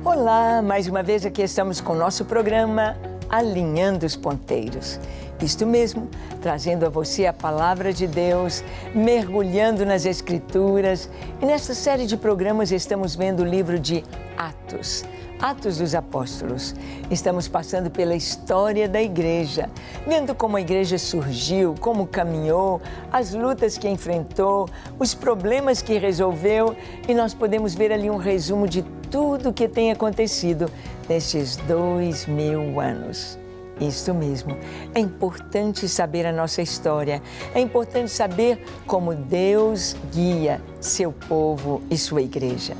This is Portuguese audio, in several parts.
Olá, mais uma vez aqui estamos com o nosso programa Alinhando os Ponteiros. Isto mesmo, trazendo a você a Palavra de Deus, mergulhando nas Escrituras. E nesta série de programas estamos vendo o livro de Atos, Atos dos Apóstolos. Estamos passando pela história da igreja, vendo como a igreja surgiu, como caminhou, as lutas que enfrentou, os problemas que resolveu, e nós podemos ver ali um resumo de tudo o que tem acontecido nestes 2000 anos. Isso mesmo, é importante saber a nossa história, é importante saber como Deus guia seu povo e sua igreja.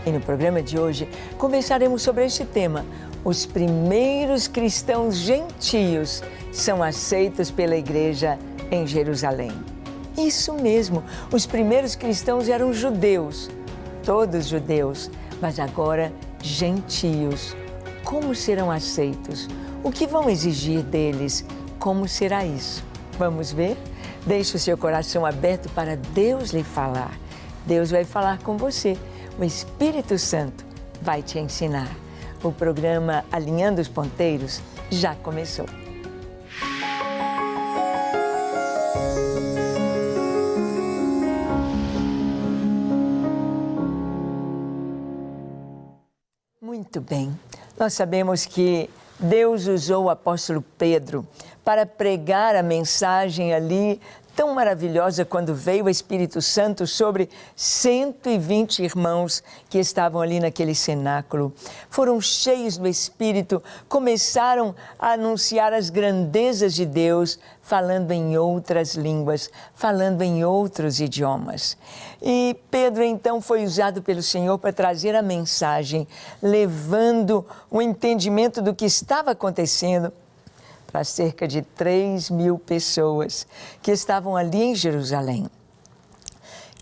E no programa de hoje conversaremos sobre este tema: os primeiros cristãos gentios são aceitos pela igreja em Jerusalém. Isso mesmo, os primeiros cristãos eram judeus, todos judeus, mas agora gentios. Como serão aceitos? O que vão exigir deles? Como será isso? Vamos ver? Deixe o seu coração aberto para Deus lhe falar. Deus vai falar com você. O Espírito Santo vai te ensinar. O programa Alinhando os Ponteiros já começou. Muito bem, nós sabemos que Deus usou o apóstolo Pedro para pregar a mensagem ali tão maravilhosa quando veio o Espírito Santo sobre 120 irmãos que estavam ali naquele cenáculo. Foram cheios do Espírito, começaram a anunciar as grandezas de Deus, falando em outras línguas, falando em outros idiomas. E Pedro então foi usado pelo Senhor para trazer a mensagem, levando o entendimento do que estava acontecendo para cerca de 3.000 pessoas que estavam ali em Jerusalém,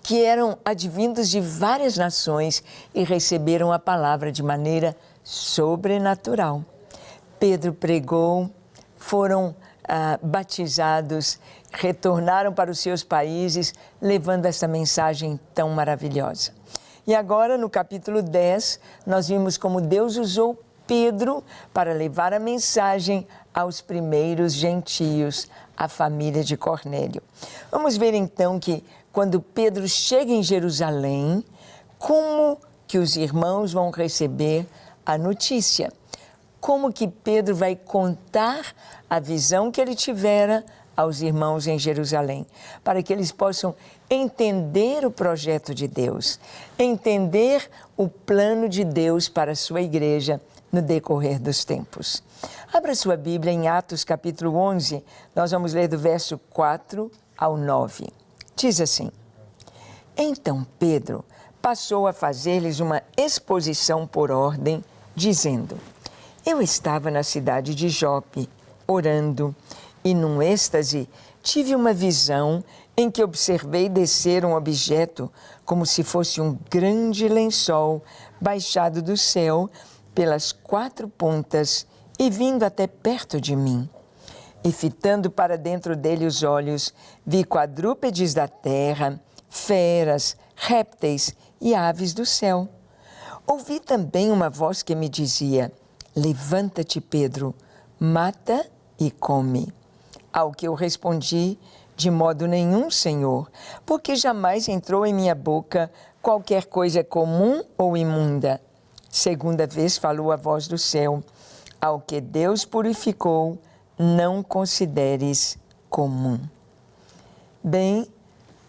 que eram advindos de várias nações e receberam a palavra de maneira sobrenatural. Pedro pregou, foram batizados, retornaram para os seus países, levando essa mensagem tão maravilhosa. E agora, no capítulo 10, nós vimos como Deus usou Pedro para levar a mensagem aos primeiros gentios, a família de Cornélio. Vamos ver então que quando Pedro chega em Jerusalém, como que os irmãos vão receber a notícia? Como que Pedro vai contar a visão que ele tivera aos irmãos em Jerusalém, para que eles possam entender o projeto de Deus, entender o plano de Deus para a sua igreja no decorrer dos tempos. Abra sua Bíblia em Atos capítulo 11, nós vamos ler do verso 4 ao 9. Diz assim: Então Pedro passou a fazer-lhes uma exposição por ordem, dizendo: Eu estava na cidade de Jope, orando, e num êxtase tive uma visão em que observei descer um objeto como se fosse um grande lençol baixado do céu pelas 4 pontas e vindo até perto de mim. E fitando para dentro dele os olhos, vi quadrúpedes da terra, feras, répteis e aves do céu. Ouvi também uma voz que me dizia: Levanta-te, Pedro, mata e come. Ao que eu respondi: De modo nenhum, Senhor, porque jamais entrou em minha boca qualquer coisa comum ou imunda. Segunda vez falou a voz do céu: Ao que Deus purificou, não consideres comum. Bem,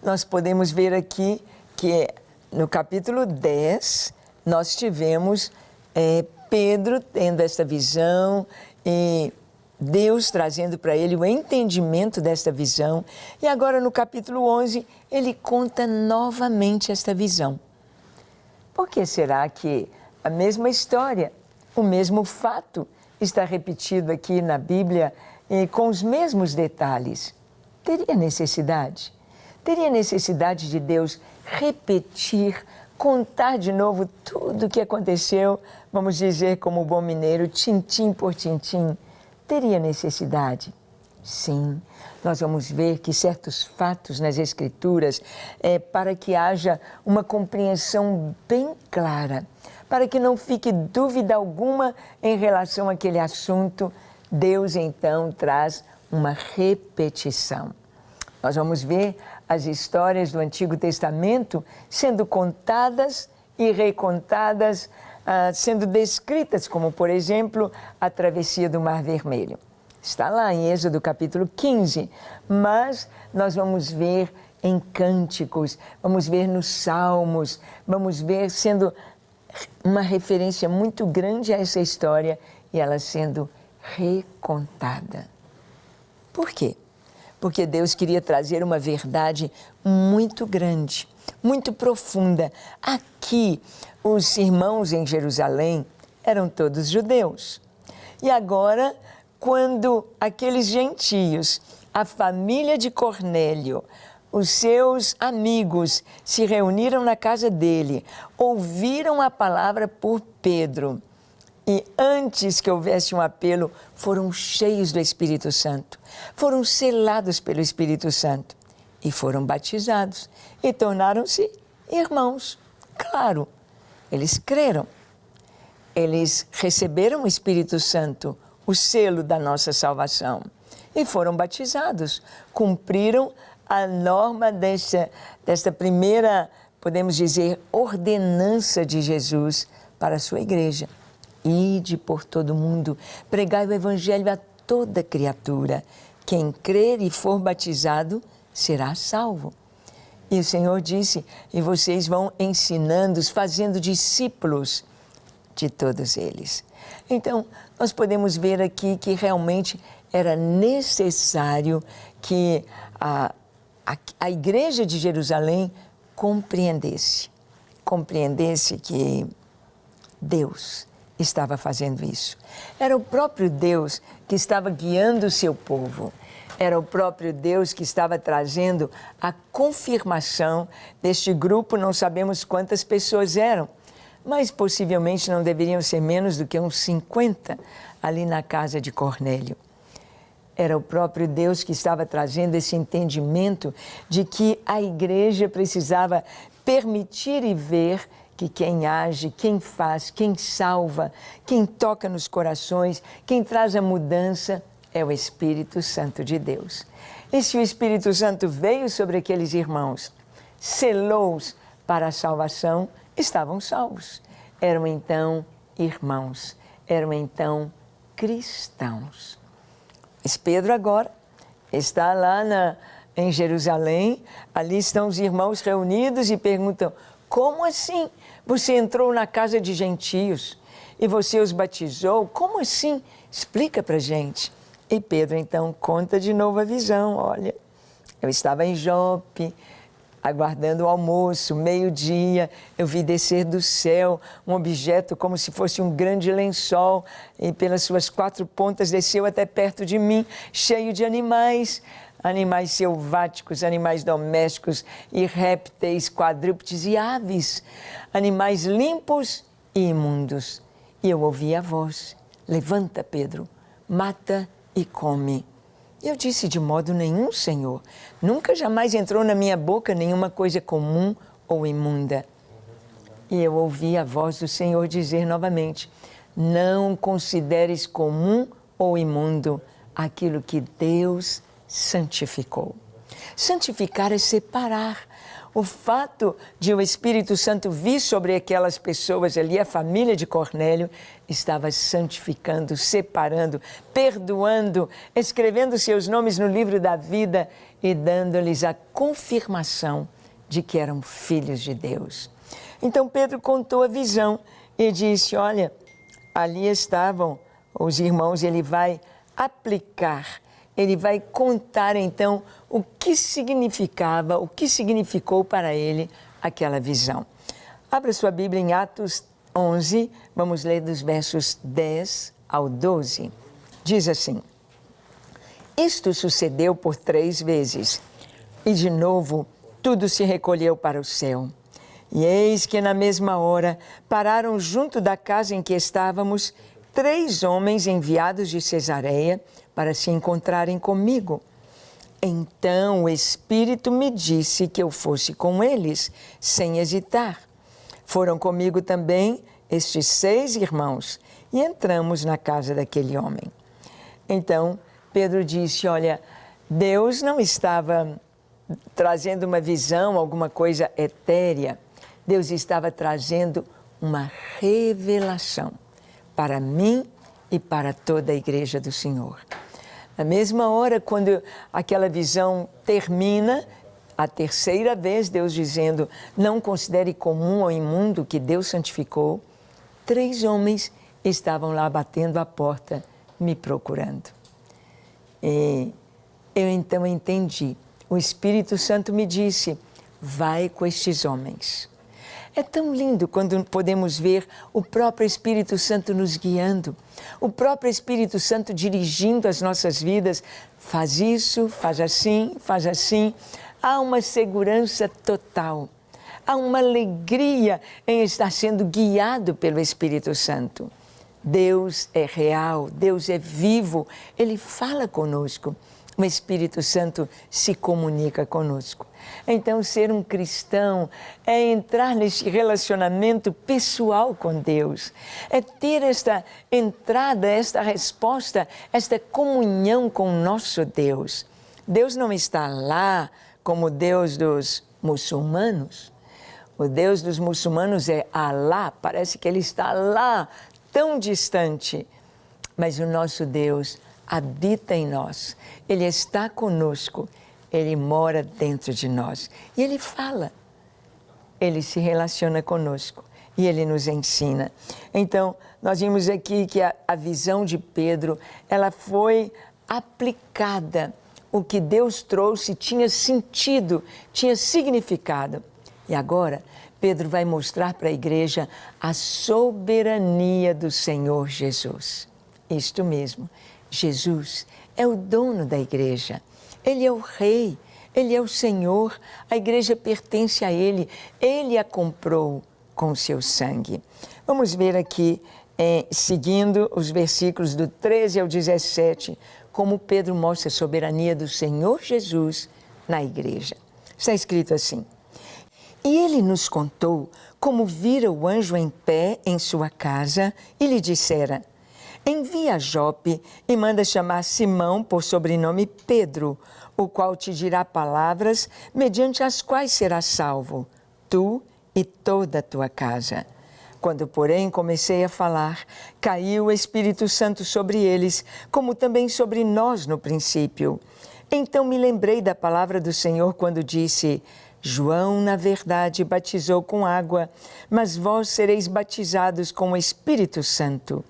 nós podemos ver aqui que no capítulo 10, nós tivemos Pedro tendo esta visão e Deus trazendo para ele o entendimento desta visão. E agora no capítulo 11, ele conta novamente esta visão. Por que será que a mesma história, o mesmo fato está repetido aqui na Bíblia com os mesmos detalhes? Teria necessidade? Teria necessidade de Deus repetir, contar de novo tudo o que aconteceu, vamos dizer como o bom mineiro, tintim por tintim? Teria necessidade? Sim, nós vamos ver que certos fatos nas Escrituras, para que haja uma compreensão bem clara, para que não fique dúvida alguma em relação àquele assunto, Deus então traz uma repetição. Nós vamos ver as histórias do Antigo Testamento sendo contadas e recontadas, sendo descritas, como, por exemplo, a travessia do Mar Vermelho. Está lá em Êxodo capítulo 15, mas nós vamos ver em cânticos, vamos ver nos salmos, vamos ver sendo uma referência muito grande a essa história e ela sendo recontada. Por quê? Porque Deus queria trazer uma verdade muito grande, muito profunda. Aqui, os irmãos em Jerusalém eram todos judeus. E agora, quando aqueles gentios, a família de Cornélio, os seus amigos se reuniram na casa dele, ouviram a palavra por Pedro e antes que houvesse um apelo, foram cheios do Espírito Santo, foram selados pelo Espírito Santo e foram batizados e tornaram-se irmãos. Claro, eles creram, eles receberam o Espírito Santo, o selo da nossa salvação e foram batizados, cumpriram a norma desta primeira, podemos dizer, ordenança de Jesus para a sua igreja. Ide por todo o mundo, pregai o Evangelho a toda criatura. Quem crer e for batizado será salvo. E o Senhor disse, e vocês vão ensinando-os, fazendo discípulos de todos eles. Então, nós podemos ver aqui que realmente era necessário que a igreja de Jerusalém compreendesse que Deus estava fazendo isso. Era o próprio Deus que estava guiando o seu povo. Era o próprio Deus que estava trazendo a confirmação deste grupo, não sabemos quantas pessoas eram, mas possivelmente não deveriam ser menos do que uns 50 ali na casa de Cornélio. Era o próprio Deus que estava trazendo esse entendimento de que a igreja precisava permitir e ver que quem age, quem faz, quem salva, quem toca nos corações, quem traz a mudança é o Espírito Santo de Deus. E se o Espírito Santo veio sobre aqueles irmãos, selou-os para a salvação, estavam salvos. Eram então irmãos, eram então cristãos. Mas Pedro agora está lá em Jerusalém, ali estão os irmãos reunidos e perguntam, como assim? Você entrou na casa de gentios e você os batizou? Como assim? Explica pra gente. E Pedro então conta de novo a visão. Olha, eu estava em Jope, aguardando o almoço, meio-dia, eu vi descer do céu um objeto como se fosse um grande lençol e pelas suas 4 pontas desceu até perto de mim, cheio de animais selváticos, animais domésticos e répteis, quadrúpedes e aves, animais limpos e imundos. E eu ouvi a voz, levanta, Pedro, mata e come. Eu disse, de modo nenhum, Senhor, nunca jamais entrou na minha boca nenhuma coisa comum ou imunda. E eu ouvi a voz do Senhor dizer novamente, não consideres comum ou imundo aquilo que Deus santificou. Santificar é separar. O fato de o Espírito Santo vir sobre aquelas pessoas ali, a família de Cornélio, estava santificando, separando, perdoando, escrevendo seus nomes no livro da vida e dando-lhes a confirmação de que eram filhos de Deus. Então Pedro contou a visão e disse, olha, ali estavam os irmãos, ele vai aplicar, ele vai contar então o que significava, o que significou para ele aquela visão. Abra sua Bíblia em Atos 11, vamos ler dos versos 10 ao 12. Diz assim, isto sucedeu por 3 vezes, e de novo tudo se recolheu para o céu. E eis que na mesma hora pararam junto da casa em que estávamos 3 homens enviados de Cesareia para se encontrarem comigo. Então o Espírito me disse que eu fosse com eles, sem hesitar. Foram comigo também estes 6 irmãos e entramos na casa daquele homem. Então, Pedro disse, olha, Deus não estava trazendo uma visão, alguma coisa etérea. Deus estava trazendo uma revelação para mim e para toda a igreja do Senhor. Na mesma hora, quando aquela visão termina, a terceira vez, Deus dizendo, não considere comum ou imundo que Deus santificou, 3 homens estavam lá batendo a porta, me procurando. E eu então entendi. O Espírito Santo me disse, vai com estes homens. É tão lindo quando podemos ver o próprio Espírito Santo nos guiando, o próprio Espírito Santo dirigindo as nossas vidas. Faz isso, faz assim, faz assim. Há uma segurança total, há uma alegria em estar sendo guiado pelo Espírito Santo. Deus é real, Deus é vivo, Ele fala conosco. O Espírito Santo se comunica conosco. Então, ser um cristão é entrar nesse relacionamento pessoal com Deus. É ter esta entrada, esta resposta, esta comunhão com o nosso Deus. Deus não está lá como o Deus dos muçulmanos. O Deus dos muçulmanos é Alá, parece que Ele está lá, tão distante. Mas o nosso Deus habita em nós, Ele está conosco, Ele mora dentro de nós. E Ele fala, Ele se relaciona conosco e Ele nos ensina. Então, nós vimos aqui que a visão de Pedro, ela foi aplicada. O que Deus trouxe tinha sentido, tinha significado. E agora, Pedro vai mostrar para a igreja a soberania do Senhor Jesus. Isto mesmo. Jesus é o dono da igreja, Ele é o rei, Ele é o Senhor, a igreja pertence a Ele, Ele a comprou com seu sangue. Vamos ver aqui, seguindo os versículos do 13 ao 17, como Pedro mostra a soberania do Senhor Jesus na igreja. Está escrito assim, e ele nos contou como vira o anjo em pé em sua casa e lhe dissera, envia a Jope e manda chamar Simão, por sobrenome Pedro, o qual te dirá palavras mediante as quais serás salvo, tu e toda a tua casa. Quando, porém, comecei a falar, caiu o Espírito Santo sobre eles, como também sobre nós no princípio. Então me lembrei da palavra do Senhor quando disse, João, na verdade, batizou com água, mas vós sereis batizados com o Espírito Santo.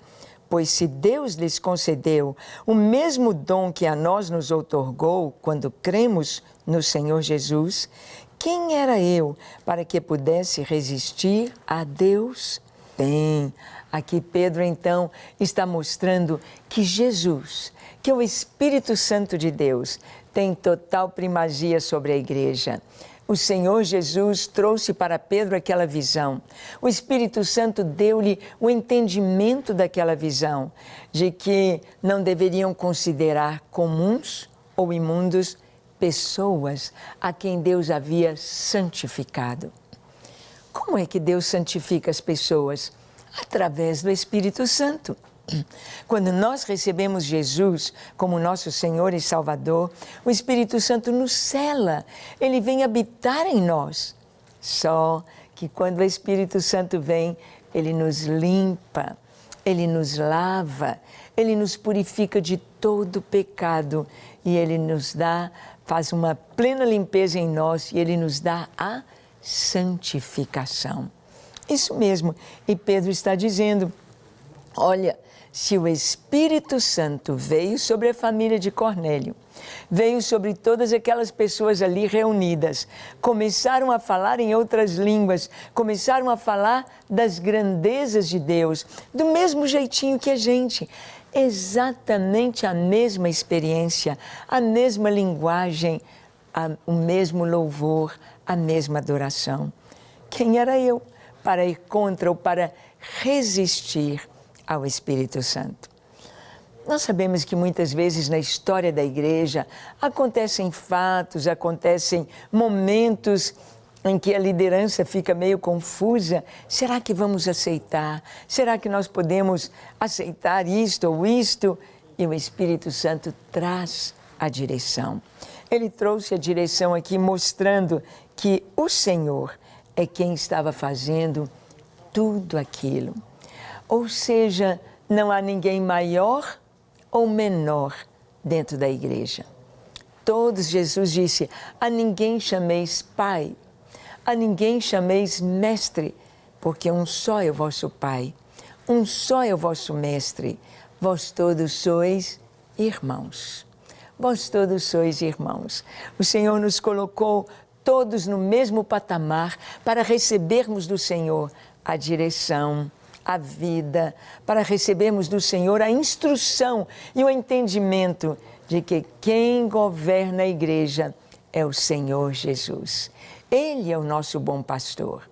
Pois se Deus lhes concedeu o mesmo dom que a nós nos outorgou quando cremos no Senhor Jesus, quem era eu para que pudesse resistir a Deus? Bem, aqui Pedro então está mostrando que Jesus, que o Espírito Santo de Deus, tem total primazia sobre a igreja. O Senhor Jesus trouxe para Pedro aquela visão. O Espírito Santo deu-lhe o entendimento daquela visão, de que não deveriam considerar comuns ou imundos pessoas a quem Deus havia santificado. Como é que Deus santifica as pessoas? Através do Espírito Santo. Quando nós recebemos Jesus como nosso Senhor e Salvador, o Espírito Santo nos sela, Ele vem habitar em nós. Só que quando o Espírito Santo vem, Ele nos limpa, Ele nos lava, Ele nos purifica de todo pecado e Ele nos dá, faz uma plena limpeza em nós e Ele nos dá a santificação. Isso mesmo, e Pedro está dizendo, olha, se o Espírito Santo veio sobre a família de Cornélio, veio sobre todas aquelas pessoas ali reunidas, começaram a falar em outras línguas, começaram a falar das grandezas de Deus, do mesmo jeitinho que a gente, exatamente a mesma experiência, a mesma linguagem, o mesmo louvor, a mesma adoração. Quem era eu para ir contra ou para resistir ao Espírito Santo? Nós sabemos que muitas vezes na história da igreja acontecem fatos, acontecem momentos em que a liderança fica meio confusa, será que vamos aceitar? Será que nós podemos aceitar isto ou isto? E o Espírito Santo traz a direção. Ele trouxe a direção aqui mostrando que o Senhor é quem estava fazendo tudo aquilo. Ou seja, não há ninguém maior ou menor dentro da igreja. Todos, Jesus disse, a ninguém chameis Pai, a ninguém chameis Mestre, porque um só é o vosso Pai, um só é o vosso Mestre, vós todos sois irmãos. Vós todos sois irmãos. O Senhor nos colocou todos no mesmo patamar para recebermos do Senhor a direção, a vida, para recebermos do Senhor a instrução e o entendimento de que quem governa a igreja é o Senhor Jesus. Ele é o nosso bom pastor.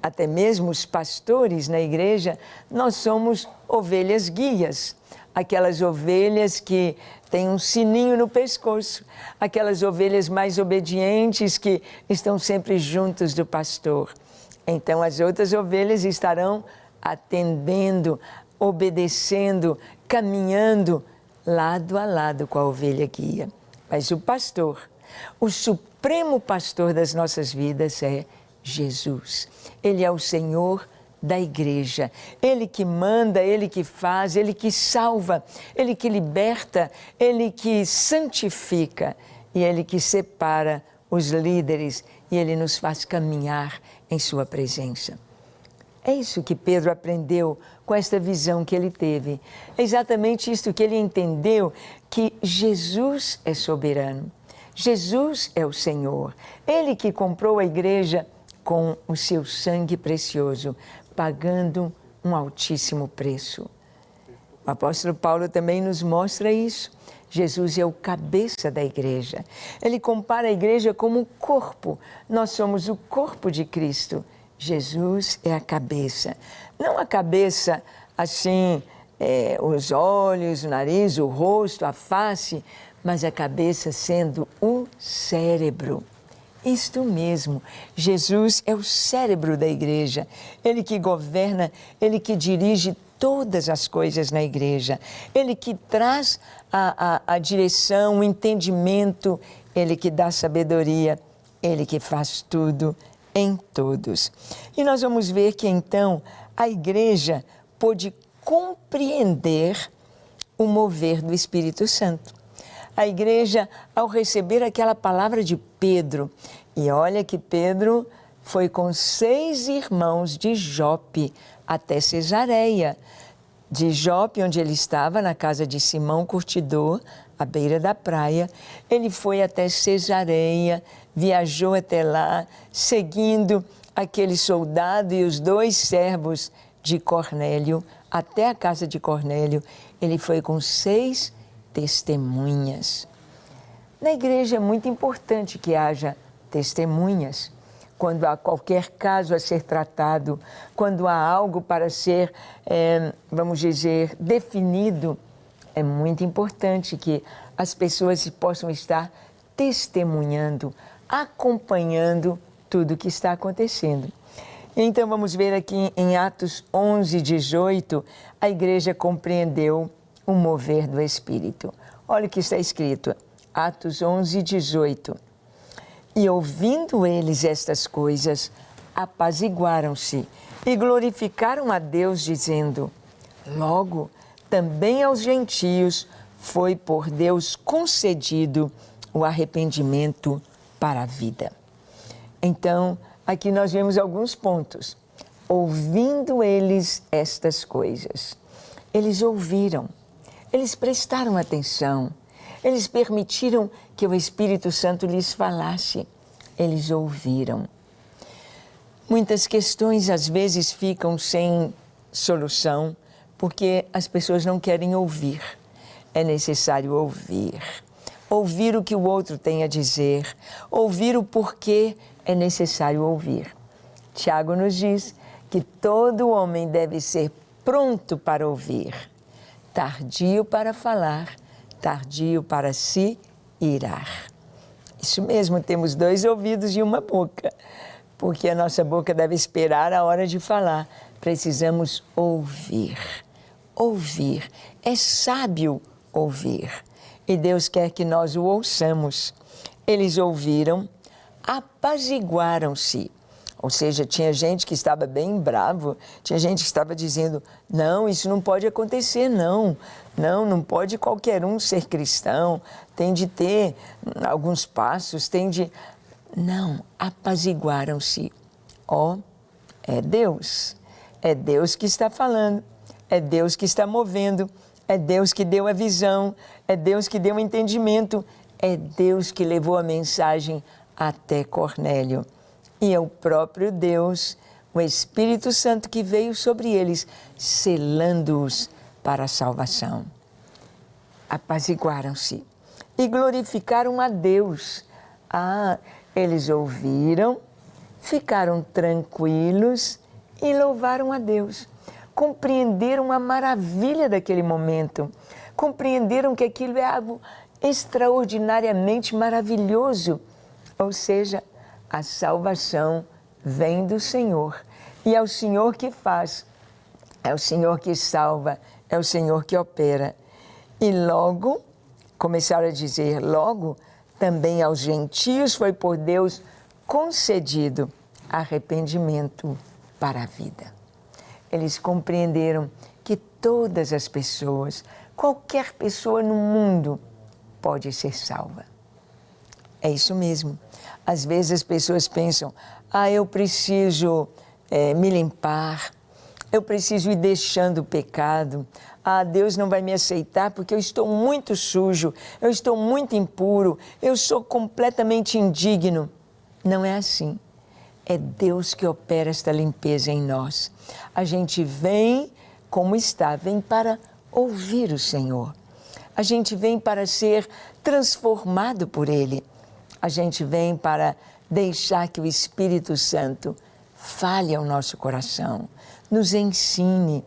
Até mesmo os pastores na igreja, nós somos ovelhas guias, aquelas ovelhas que têm um sininho no pescoço, aquelas ovelhas mais obedientes que estão sempre juntos do pastor. Então as outras ovelhas estarão atendendo, obedecendo, caminhando lado a lado com a ovelha guia. Mas o pastor, o supremo pastor das nossas vidas é Jesus. Ele é o Senhor da igreja. Ele que manda, Ele que faz, Ele que salva, Ele que liberta, Ele que santifica e Ele que separa os líderes e Ele nos faz caminhar em sua presença. É isso que Pedro aprendeu com esta visão que ele teve. É exatamente isso que ele entendeu, que Jesus é soberano. Jesus é o Senhor. Ele que comprou a igreja com o seu sangue precioso, pagando um altíssimo preço. O apóstolo Paulo também nos mostra isso. Jesus é o cabeça da igreja. Ele compara a igreja como um corpo. Nós somos o corpo de Cristo. Jesus é a cabeça. Não a cabeça assim, os olhos, o nariz, o rosto, a face, mas a cabeça sendo o cérebro. Isto mesmo, Jesus é o cérebro da igreja. Ele que governa, Ele que dirige todas as coisas na igreja. Ele que traz a direção, o entendimento, Ele que dá sabedoria, Ele que faz tudo em todos. E nós vamos ver que então a igreja pôde compreender o mover do Espírito Santo. A igreja, ao receber aquela palavra de Pedro, e olha que Pedro foi com 6 irmãos de Jope até Cesareia. De Jope, onde ele estava, na casa de Simão Curtidor, à beira da praia, ele foi até Cesareia, viajou até lá, seguindo aquele soldado e os 2 servos de Cornélio, até a casa de Cornélio. Ele foi com 6 testemunhas. Na igreja é muito importante que haja testemunhas. Quando há qualquer caso a ser tratado, quando há algo para ser, vamos dizer, definido, é muito importante que as pessoas possam estar testemunhando, acompanhando tudo o que está acontecendo. Então vamos ver aqui em Atos 11, 18, a igreja compreendeu o mover do Espírito. Olha o que está escrito, Atos 11, 18. E ouvindo eles estas coisas, apaziguaram-se e glorificaram a Deus, dizendo, logo, também aos gentios foi por Deus concedido o arrependimento para a vida. Então, aqui nós vemos alguns pontos. Ouvindo eles estas coisas, eles ouviram, eles prestaram atenção, eles permitiram que o Espírito Santo lhes falasse, eles ouviram. Muitas questões às vezes ficam sem solução, porque as pessoas não querem ouvir. É necessário ouvir. Ouvir o que o outro tem a dizer, ouvir o porquê é necessário ouvir. Tiago nos diz que todo homem deve ser pronto para ouvir, tardio para falar, tardio para se irar. Isso mesmo, temos 2 ouvidos e uma boca, porque a nossa boca deve esperar a hora de falar. Precisamos ouvir. Ouvir. É sábio ouvir. E Deus quer que nós o ouçamos. Eles ouviram, apaziguaram-se. Ou seja, tinha gente que estava bem bravo, tinha gente que estava dizendo, não, isso não pode acontecer, não. Não pode qualquer um ser cristão, tem de ter alguns passos, tem de... Não, apaziguaram-se. É Deus que está falando, é Deus que está movendo, é Deus que deu a visão, é Deus que deu o entendimento, é Deus que levou a mensagem até Cornélio. E é o próprio Deus, o Espírito Santo que veio sobre eles, selando-os para a salvação. Apaziguaram-se e glorificaram a Deus. Eles ouviram, ficaram tranquilos e louvaram a Deus. Compreenderam a maravilha daquele momento. Compreenderam que aquilo é algo extraordinariamente maravilhoso. Ou seja, a salvação vem do Senhor. E é o Senhor que faz, é o Senhor que salva, é o Senhor que opera. E logo, começaram a dizer, logo, também aos gentios foi por Deus concedido arrependimento para a vida. Eles compreenderam que todas as pessoas, qualquer pessoa no mundo, pode ser salva. É isso mesmo. Às vezes as pessoas pensam, eu preciso me limpar, eu preciso ir deixando o pecado, Deus não vai me aceitar porque eu estou muito sujo, eu estou muito impuro, eu sou completamente indigno. Não é assim. É Deus que opera esta limpeza em nós. A gente vem como está, vem para ouvir o Senhor. A gente vem para ser transformado por Ele. A gente vem para deixar que o Espírito Santo fale ao nosso coração, nos ensine,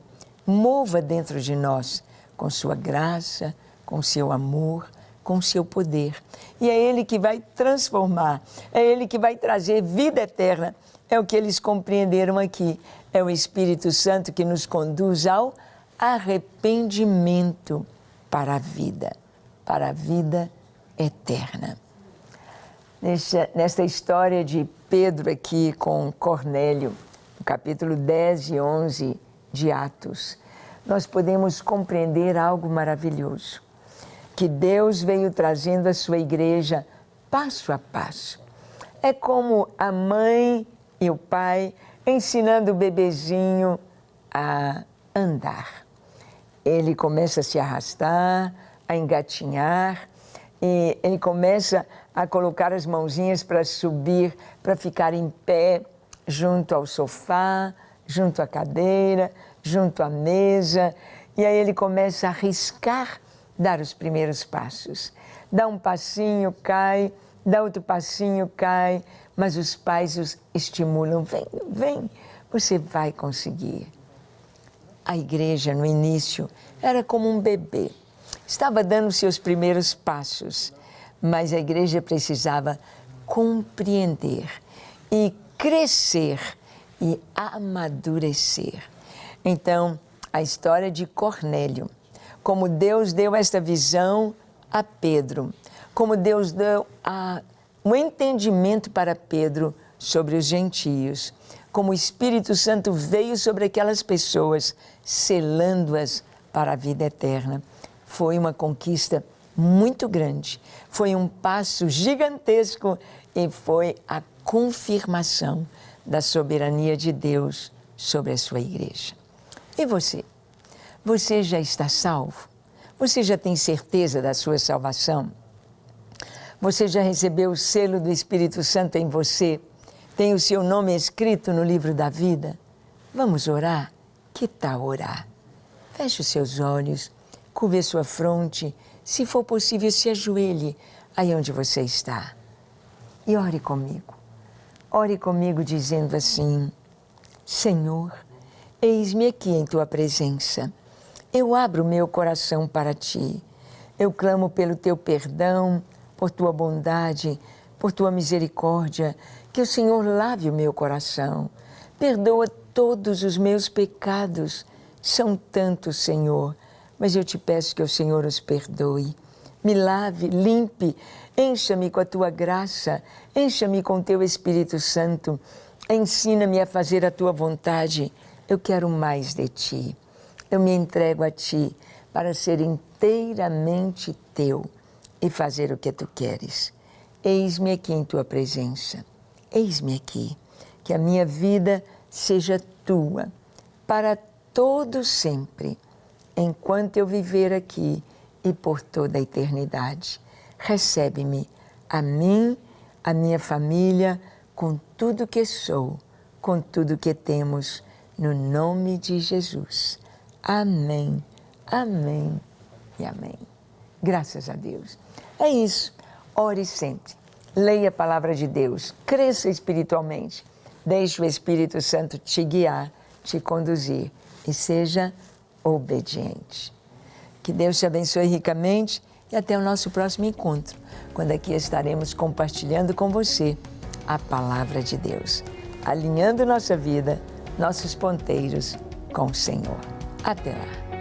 mova dentro de nós com sua graça, com seu amor, com seu poder. E é Ele que vai transformar, é Ele que vai trazer vida eterna. É o que eles compreenderam aqui. É o Espírito Santo que nos conduz ao arrependimento para a vida eterna. Nesta história de Pedro aqui com Cornélio, no capítulo 10 e 11 de Atos, nós podemos compreender algo maravilhoso, que Deus veio trazendo a sua igreja passo a passo. É como a mãe e o pai ensinando o bebezinho a andar. Ele começa a se arrastar, a engatinhar, e ele começa a colocar as mãozinhas para subir, para ficar em pé, junto ao sofá, junto à cadeira, junto à mesa. E aí ele começa a arriscar dar os primeiros passos. Dá um passinho, cai, dá outro passinho, cai, mas os pais os estimulam. Vem, você vai conseguir. A igreja, no início, era como um bebê. Estava dando seus primeiros passos, mas a igreja precisava compreender e crescer e amadurecer. Então, a história de Cornélio, como Deus deu esta visão a Pedro, como Deus deu um entendimento para Pedro sobre os gentios, como o Espírito Santo veio sobre aquelas pessoas, selando-as para a vida eterna. Foi uma conquista muito grande, foi um passo gigantesco e foi a confirmação da soberania de Deus sobre a sua igreja. E você? Você já está salvo? Você já tem certeza da sua salvação? Você já recebeu o selo do Espírito Santo em você? Tem o seu nome escrito no livro da vida? Vamos orar? Que tal orar? Feche os seus olhos, curve a sua fronte, se for possível, se ajoelhe aí onde você está. E ore comigo. Ore comigo dizendo assim: Senhor, eis-me aqui em Tua presença. Eu abro meu coração para Ti. Eu clamo pelo Teu perdão, por Tua bondade, por tua misericórdia, que o Senhor lave o meu coração. Perdoa todos os meus pecados. São tantos, Senhor, mas eu te peço que o Senhor os perdoe. Me lave, limpe, encha-me com a tua graça, encha-me com o teu Espírito Santo. Ensina-me a fazer a tua vontade. Eu quero mais de ti. Eu me entrego a ti para ser inteiramente teu e fazer o que tu queres. Eis-me aqui em tua presença. Eis-me aqui. Que a minha vida seja tua para todo sempre, enquanto eu viver aqui e por toda a eternidade. Recebe-me, a mim, a minha família, com tudo que sou, com tudo que temos, no nome de Jesus. Amém, amém e amém. Graças a Deus. É isso. Ore sempre. Leia a palavra de Deus. Cresça espiritualmente. Deixe o Espírito Santo te guiar, te conduzir e seja obediente. Que Deus te abençoe ricamente e até o nosso próximo encontro, quando aqui estaremos compartilhando com você a palavra de Deus, alinhando nossa vida, nossos ponteiros com o Senhor. Até lá.